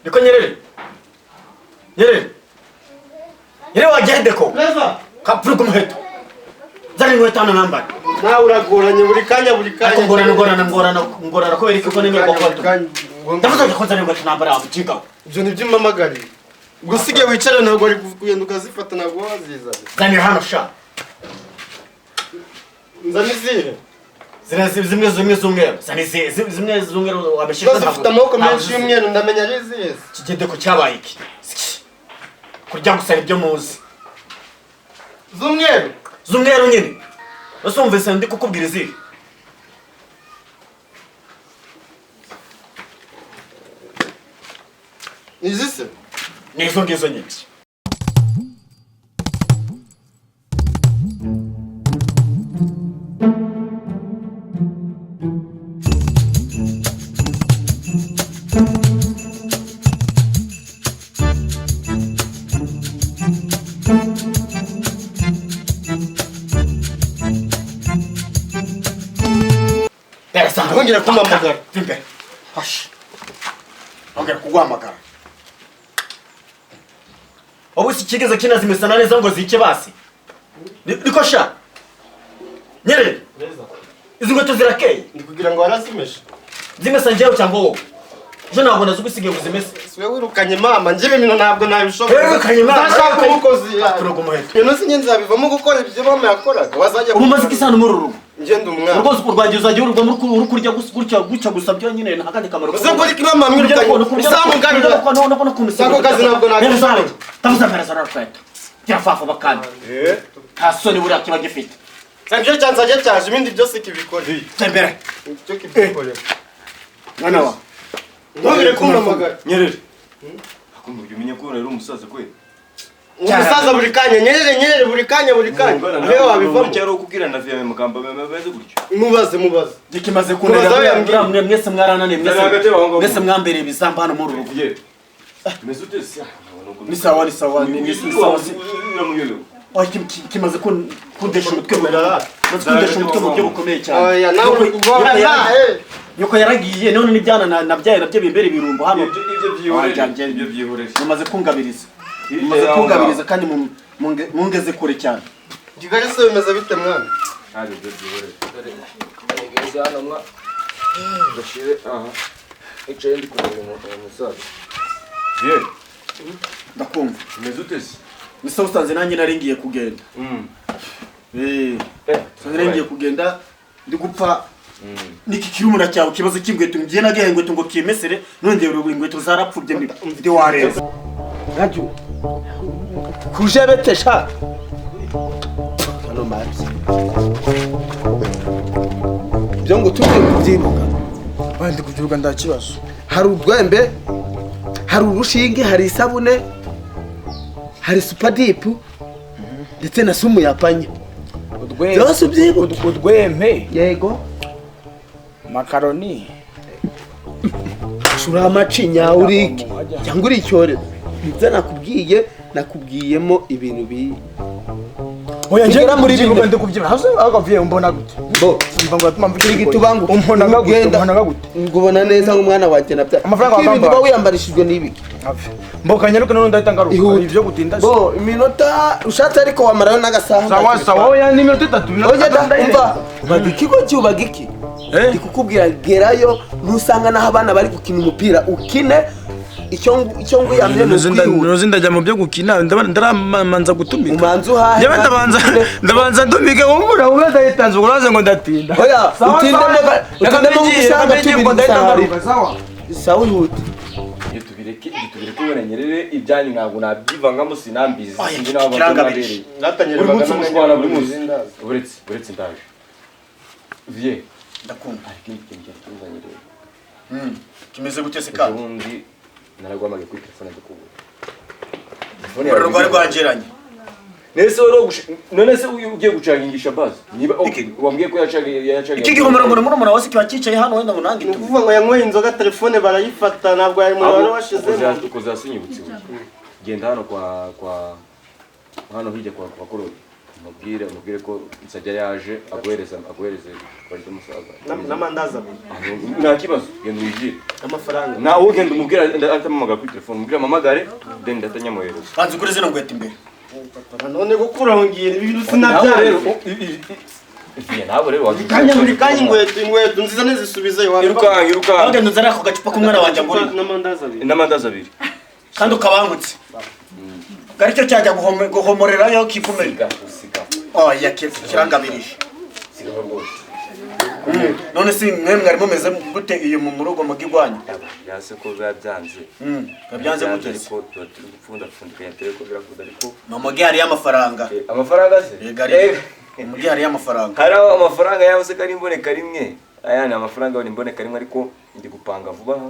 Niko Nyerere. Nyerere wagende ko. Leva. Kapuru kumuheto. Zari ngwetana namba. Na uragoranye buri kanya. Ngorana ko berike ko nemeye gukora. Ndavuze ko zari ngwetana namba amucika. Ibyo ni by'imamagari. Gusige wicara ntabwo ari kugenda ukazifata ntabwo waziza. Zanira hano sha. Nzanizihe. Zimwe zumwe. Zimwe zumwe wabeshika. Zifite amoko menshi y'umweru ndamenya ari izihe. Kigende ko cyabaye iki. Kurya gusara ibyo muzi. Zumweru nyine. Basumvise ndi kukubwira izihe. Nizise? Nizo ngizo nyine. Ongera kumpamagara. Timbe. Hash. Ongera kuguhamagara. Obusi kigeze kinazimesana neza ngo zike basi. Niko sha. Nyerere. Neza. Izi ngweto zirakeye. Ndi kugira ngo warazimeshe. Zimesa njyewe cyangwa wowe. Je nabona zugusige kuzimesa. Siwe wirukanye mama njye ibintu ntabwo nabishobora. Wirukanye mama. Ndashaka umukozi. Turugo muheto. Ibintu sinye nzabivamo gukora ibyo mama yakoraga. Wazajya Umaze kisana mururu. Ngende umwana. Rwose urwangiye uzajya urwo muri kurya gutya gusa byo nyine ntakandi kamaro. Uzakora iki mama mwirukanye. Uzamugarura. No kumusaba. Sako kazi ntabwo nabishobora. Tamuzamera zarafata. Kirafafa bakandi. Hasoni buri akiba gifite. Sanjye cyanzajya cyaje ibindi byose kibikora. Tembere. Cyo kibikora. Mwana wa. Ntugire kumpamagara. Nyerere. Akumva umenye ko uri umusaza kwe. Umusaza buri kanya Nyerere buri kanya. Wewe wabivamo. Cyaro kukirana vya magambo bameze gutyo. Mubaze. Dikimaze kunera mwese mwaranane mwese mwambere bizamba hano muri rugo. Mesute sia. Ni sawa ni sawa. Oya kimaze kundesha umutwe mu buryo bukomeye cyane. Oya nawe Yuko yaragiye none nibyana nabyaye nabyo bimbere ibirumbo hano. Ibyo byihoreye. Mumaze kungabiriza kandi mungeze kure cyane. Kigali se bimeze bite mwana? Ari ibyo byihoreye. Ngeze hano mwa. Ndashire aha. Icyo ndi kureba umusaza. Ye. Ndakumva. Mesute sia. Nisa usanze nanjye naringiye kugenda. Naringiye kugenda ndi gupfa. Niki kirumuna cyawe kibazo cy'ingweto ngiye nagiye ingweto ngo kimesere none ingweto zarapfubye ndi wareza. Raju. Kuje betesha. Hano mazi. Byo ngo tujye kubyibuka. Bandi kubyuka ndakibazo. Hari urwembe, hari urushinge, hari isabune, hari supadipu ndetse na sumu yapanye. Byose ubyibuka. Udwembe. Yego. Makaroni. Shura amacinya uri cyangwa uri cyore. Nibyo nakubwiyemo ibintu bi. Oya ngera muri bimwe ndi kubyina. Hase agavuye mbona gute. Bo simva ngo atuma mvugira igitubangu. Umpona gute. Ngubona neza nk'umwana wanjye nabya. Amafaranga wakamba. Ibi wiyambarishijwe n'ibiki. Mbokanya nuko none ndahita ngaruka. Ivyo gutinda. Bo iminota ushatse ariko wamarayo n'agasaha. Sawa oya ni iminota 3. Oya umva. Bagikiko cyubagiki. Ndikukubwira gerayo nusanga naho abana bari gukina umupira ukine icyo nguyamye nuzi ndajya mu byo gukina ndaramanza gutumika umanzu hahe ndabanza ndumike umura umeze yitanze uraze ngo ndatinda oya utinde mu gusanga tubiri sawa huti tubireke kubona Nyerere ibyanyu ntabwo nabyivangamo sinambizi ndi nabo batangabereye natanyere bagana mushwana buri munsi uretse ndaje vie ndakumva ariko ikintu cyatuzanye rero kimeze gute se kandi ubundi naragwamaga kuri telefone ndakubura telefone rwari rwangeranye nese wari none se ugiye gucangisha base niba wambwiye ko yacaga iki gihomero muri murumuna wase kiba cyicaye hano wenda ngo nange tuvuga ngo yanyweye inzoga telefone barayifata ntabwo yari muri wari washize uko zasinyibutse genda hano kwa hano hirya kwa korodi mubwire ko nsajya yaje aguhereze kwa ry'umusaza n'amandaza nta kibazo genda wijire amafaranga nawe ugenda umubwira ndatamamaga kuri telefone umubwira amamagare then ndatanyamuhereza banze kuri zino ngwete imbere none gukura ngira ibintu nawe sinabyara rero nawe rero kanya buri kanya inkweto nziza nezisubize irukanka bagenda nzara ako gacupa k'umwana wanjye nguri n'amandazi abiri kandi ukabangutse garicyo cyajya guhomorerayo kivumera oya kirangabirije sigaho rwose none si mwe mwari mumeze gute iyo mu rugo mu gigwanyu yase ko byanze byanze gute ariko turi gupfundapfundikanya tere ko birakuda ariko mamogi hari y'amafaranga amafaranga se mamogi hari y'amafaranga hari amafaranga yawe se kari imboneka rimwe aya ni amafaranga yawe imboneka rimwe ariko ndi gupanga vuba aha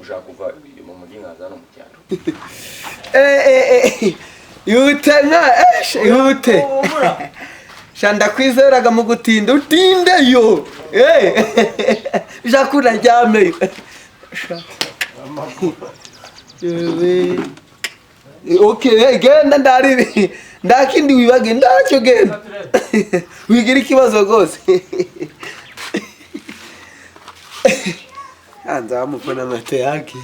ushaka kuva iyo mamogi nkaza hano mu cyaro yute yute shanda kwizeraga mu gutinda utindeyo jakuna ryameyo okay genda ndakindi wibage ndacyo genda wigira ikibazo rwose anza amufana mate yake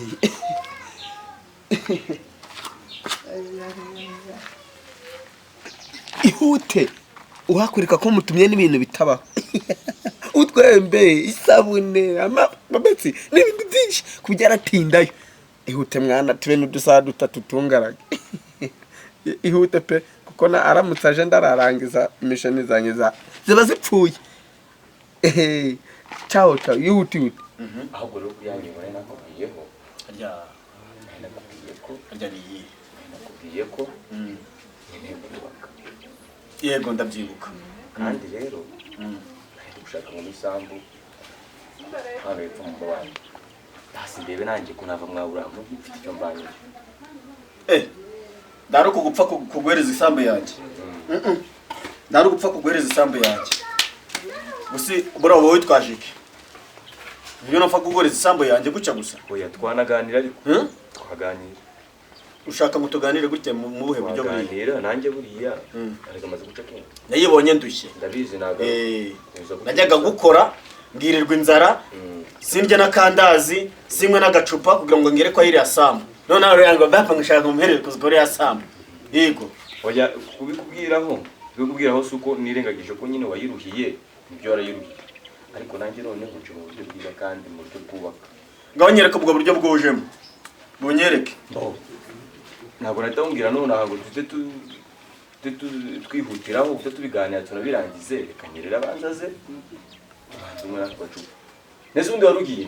ihute uhakurika ko mutumye n'ibintu bitabaho utwembe isabune amabetsi n'ibintu byinshi kugera atindayo ihute mwana tube n'udusaha dutatu tungarage ihute pe kuko na aramutse aje ndararangiza imishoni zanjye ziba zipfuye ciao ihute ahubwo rero kuyanyibona nakubwiyeho nakubwiye ko yego ndabyibuka kandi rero ari gushaka mu isambu hano hepfo mu mubano hasi ndebe nanjye kunava mwaburamu mfite icyo mbanye ndari kugupfa kuguhereza isambu yanjye ndari gupfa kuguhereza isambu yanjye gusa buriya wowe witwaje iki niyo napfa kuguhereza isambu yanjye gutya gusa oya twanaganira ariko twaganira ushaka ngo tuganire gute mu buhe buryo buriya nanjye buriya ariko amaze guca kenshi nayibonye ndushye ndabizi naga najyaga gukora ngirirwa inzara sindya n'akandazi simwe n'agacupa kugira ngo ngere kwa iriya sambu none rero ngo bapfa ngashaka umuherere kuzikora iriya sambu yego oya kubikubwiraho si uko nirengagije ko nyine wayiruhiye nibyo warayiruhiye ariko nanjye none nkuce mu buryo bwiza kandi mu buryo bwubaka ngaho nyereka ubwo buryo bwujemo bunyereke ntabwo nahita nkubwira none aha ngo tujye twihutiraho tujye tubiganira tunabirangize reka nyerera abanza ze umwe n'ako gacupa nese ubundi wari ugiye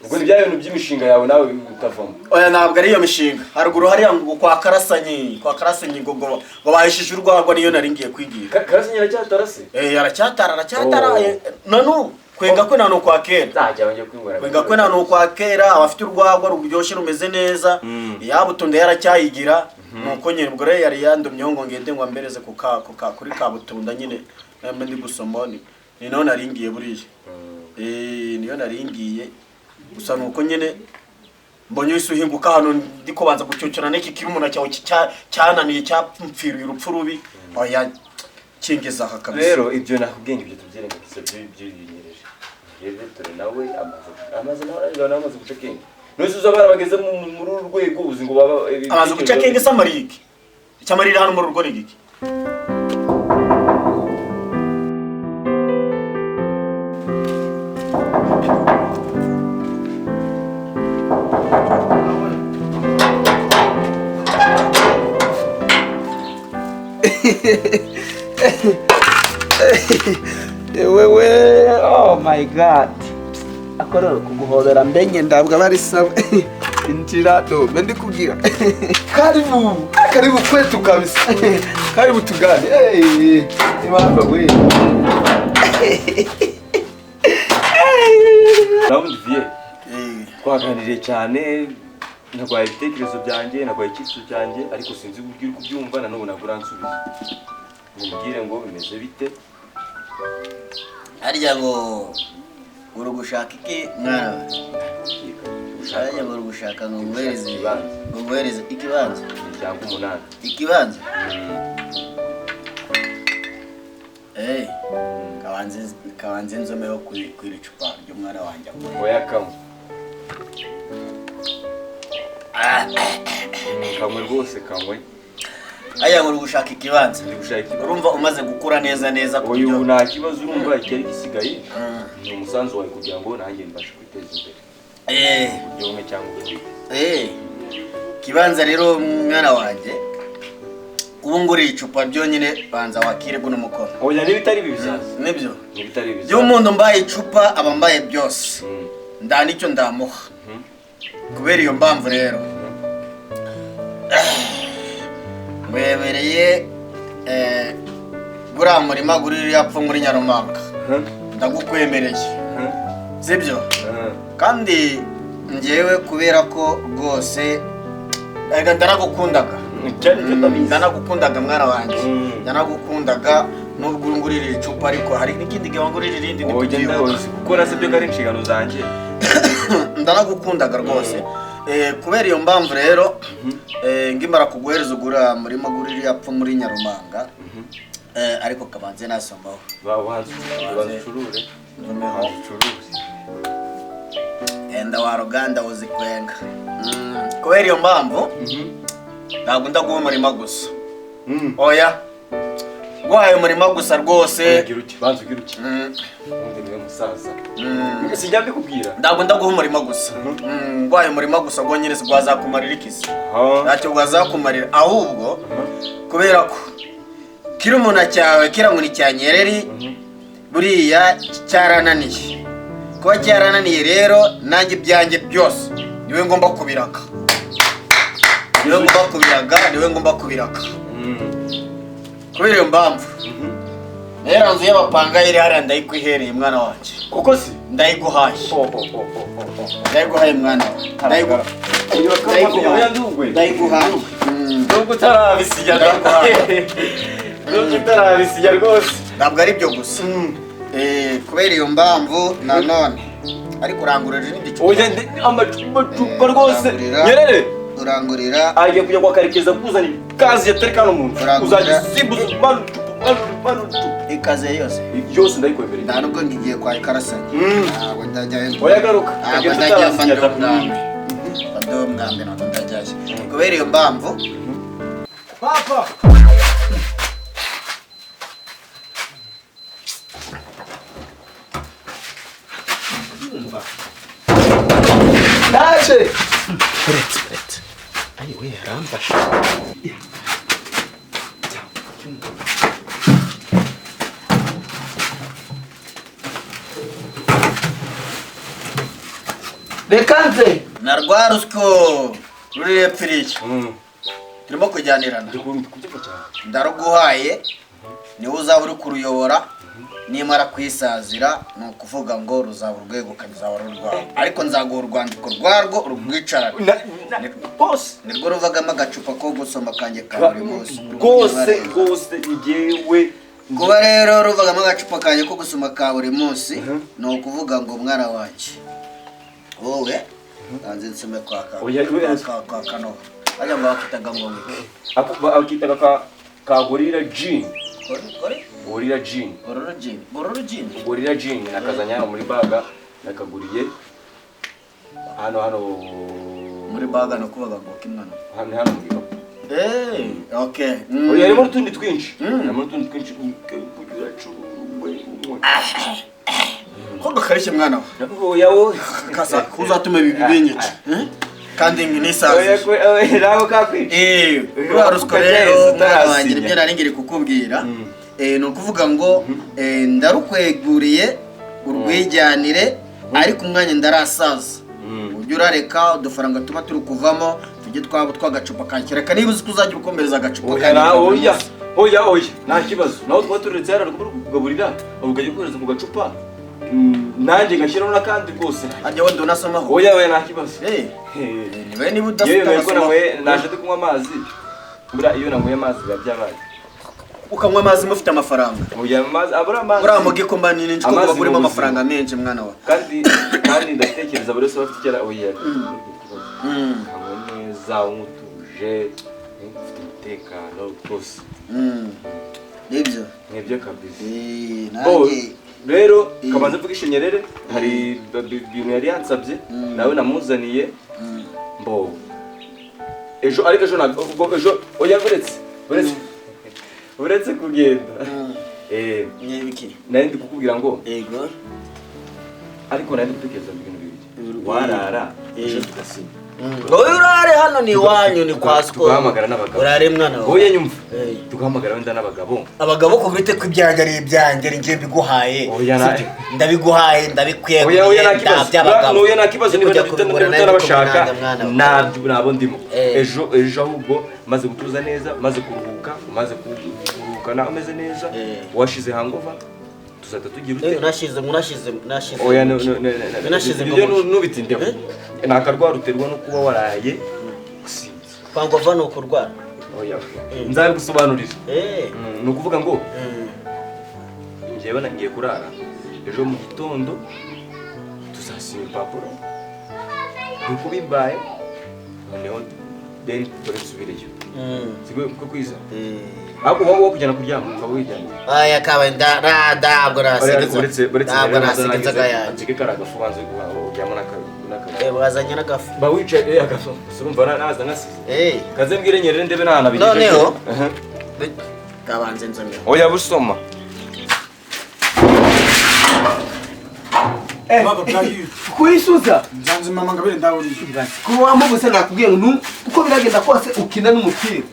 ubwo ni bya bintu by'imishinga yawe nawe utavamo oya ntabwo ari iyo mishinga haruguru hariya ngo kwa karasanyi ngo bahishije urwagwa niyo nari ngiye kwigira karasanyi aracyatara se aracyatara nanu kwenga kwe nano kwa kera kwenga kwe nano kwa kera abafite urwagwa ruryoshye rumeze neza yabutunde yaracyayigira nuko nyine ubwo rero yari yandomyeho ngo ngende ngo ambereze kuri kabutunda nyine namwe ndi gusoma ni naho naringiye buriya niyo naringiye gusa nuko nyine mbonye wese uhinguka hano ndiko banza gucyocyorana n'iki kirumuna cyawe cyananiye cyapfiriye urupfu rubi oya kingeza aha kabisa rero ibyo nakubwenge ibyo tubyerengagiza by'ibinyereje rero tore nawe amaze guca kenge nose uzabara bageze muri urwego uzi ngo baba amaze guca kenge samarike cyamarira hano mu rugo n'igiki wewe oh my god akorora kuguhobera mbenye ndabwa bari sawa injira do bendi kugira karibu kwetu kabisa karibu tugane ibamba we Namuviye twaganiriye cyane nagwaye ibitekerezo byanjye nagwaye ikiso cyanjye ariko sinzi uburyo kubyumva na none naguransubiza ngubwire ngo bimeze bite harya ngo uri gushaka iki mwana ushaka ngo uri gushaka ngo nguhereze ikibanza cyangwa 8. Ikibanza kabanze nzomeho kwira icupa ry'umwana wanjye oya kamwe kamwe rwose kamwe aya ngo gushaka ikibanza gushaka urumva umaze gukura neza uyu nta kibazo urumva cyari gisigaye ni umusanzu wawe kugira ngo nanjye mbashe kwiteza imbere yomwe cyangwa ubundi kibanza rero mwana wanjye ubu nguri icupa byonyine banza wakire buno mukono oya n'ibitari bibizaza nibyo n'ibitari bibizaza byo umuntu mbaye icupa aba mbaye byose ndani icyo ndamuha kubera iyo mpamvu rero webereye gura murima guri yapfa muri Nyarumanga ndagukwemereye sibyo kandi ngewe kubera ko rwose ndanagukundaga ndanagukundaga mwana wanjye ndanagukundaga nubwo ngurira icupa ariko hari n'ikindi gihe ngurira irindi ni kugenda gukora se byo kari inshingano zanjye ndanagukundaga rwose kubera iyo mpamvu rero ngimara kuguhereza ugura murima gurira yapfa muri Nyarumanga ariko kabanze nasomaho babanze curure enda wa ruganda uzikwenga kubera iyo mpamvu ntabwo ndaguha umurima gusa oya gwaye umurima gusa rwose banze ugira uki undi niwe musaza sijya mbikubwira ntabwo ndaguha umurima gusa gwaye umurima gusa ngo nyine gwazakumarira ikisi ntacyo gwazakumarira ahubwo kubera ko kiri umuntu cyawe kira muri cya Nyereri buriya cyarananiye kuba cyarananiye rero nanjye byanjye byose niwe ngomba kubiraka niwe ngomba kubiraka kubera iyo mpamvu rero nzu y'abapanga iri hariya ndayikwihereye mwana wanjye kuko si ndayiguhaye mwana wanjye ndayiguhaye nubwo utarabisiga rwose ntabwo ari byo gusa kubera iyo mpamvu nanone ariko urangurira irindi cupa amacupa rwose Nyerere urangurira agiye kujya kwa Karekeza kuzana ikazi yatari kano muntu uzajya simbuza ikaze yose ndayikwemereye nta nubwo ngiye kwa Karasanya ntabwo ndajyayo oya garuka ntabwo ndajya fandomgambe ntabwo ndajyayo kubera iyo mpamvu papa ndaje uretse ayiwe yaramfashe reka nze na rwa rusyo ruri epfiriye turimo kujyanirana ndaruguhaye niwe uzaba uri kuruyobora nimara kwisazira ni ukuvuga ngo ruzaba urwegukanye uzaba rurwawe ariko nzaguha urwandiko rwarwo urwicarane bose nirwo ruvagamo agacupa ko gusoma kanjye ka buri munsi rwose ngewe kuba rero ruvagamo agacupa kanjye ko gusoma ka buri munsi ni ukuvuga ngo mwana wanjye wowe nanze nsome kwa Kanoha ajya ngo bakitaga ngo bakitaga ka Gorilla Gin Gorilla Gin nakazanya muri baga nakaguriye hano muri baga no kubaga ngo kimwana hano mu gikapu okay harimo n'utundi twinshi kugira cuwe ko gakarishye mwana yawo kasa kuzatume bibinyica kandi nisaze rabo kakwica uraruswa rero mwarangira ibyo nari ngiri kukubwira ni ukuvuga ngo ndarukweguriye urwijyanire ariko umwanya ndarasaza ujye urareka udufaranga tuba turi kuvamo tujye twaba twagacupa kankireka niba uzi ko uzajya ukomereza agacupa oya nta kibazo naho twaba turetse hano kugaburira ukajya ukohereza mu gacupa nanjye ngashyiraho n'akandi rwose ajya wenda unasomaho oya nta kibazo niwe niba udafite amasomo naje kunywa amazi buriya iyo nanyweye amazi biba byabaye ukanywa amazi mufite amafaranga oya amazi abura amazi uriya mugi kombanini nzi ko kuba burimo amafaranga menshi mwana wa kandi ndatekereza buri wese bafite icyara oya kanywe neza umutuje ufite umutekano rwose nibyo nibyo kabisa nanjye rero kabanza mvuga ishenyerere hari ibintu yari yansabye nawe namuzaniye mbo ejo ariko ejo oya uretse kugenda nyebiki nari ndi kukubwira ngo yego ariko nari gutekereza ibintu bibiri warara ejo tugasinya wowe urare hano ni iwanyu ni kwa siporo tugahamagara n'abagabo urare mwana wawe wowe nyumva tugahamagara wenda n'abagabo abagabo ku bite ko ibyanjye ari ibyanjye njye mbiguhaye ndabiguhaye ndabikweguriye oya nta kibazo niba utarabashaka nabo ndimo ejo ahubwo maze gutuza neza maze kuruhuka maze kuruhuka nawe umeze neza washize hangova tuzahita tugira ute nashize oya ibyo nubitindeho ni akarwara uterwa no kuba waraye usinze kwangova ni ukurwara oya nzabigusobanurira ni ukuvuga ngo njyewe nagiye kurara ejo mu gitondo tuzasinya urupapuro nuko bimbaye noneho then turasubireyo sibwo kuko kwiza ahubwo wowe kujyana kuryama ukaba wijyana aya kaba ndabwo nasigaza gaya nzike karagafu banze ujyamo wazanye n'agafu ba wicaye agafu urumva naza ngasize kaze mbwire nyerere ndebe nahana bigije noneho kabanze nzanye oya busoma kuyisuza nzanze mama ngabire ndawuriye kuba wamubuse nakubwiye ngo uko biragenda kose ukina n'umupira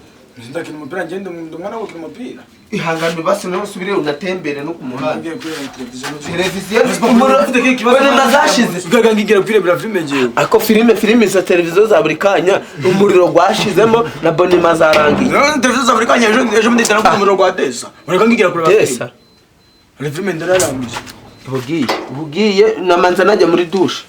ndakina umupira ngende umwana wo gukina umupira ihangane basi nawe usubire unatembere no ku muhanda ngiye kuri televiziyo umuriro nazashize ugaga ngigira kwirebera filime ngiye ako filime za televiziyo za buri kanya umuriro gwashizemo na bonima zarangiye televiziyo za buri kanya ejo nditana ku umuriro gwa Desa ureka ngigira kuri Desa filime ndararangije bugiye namanza najya muri dushe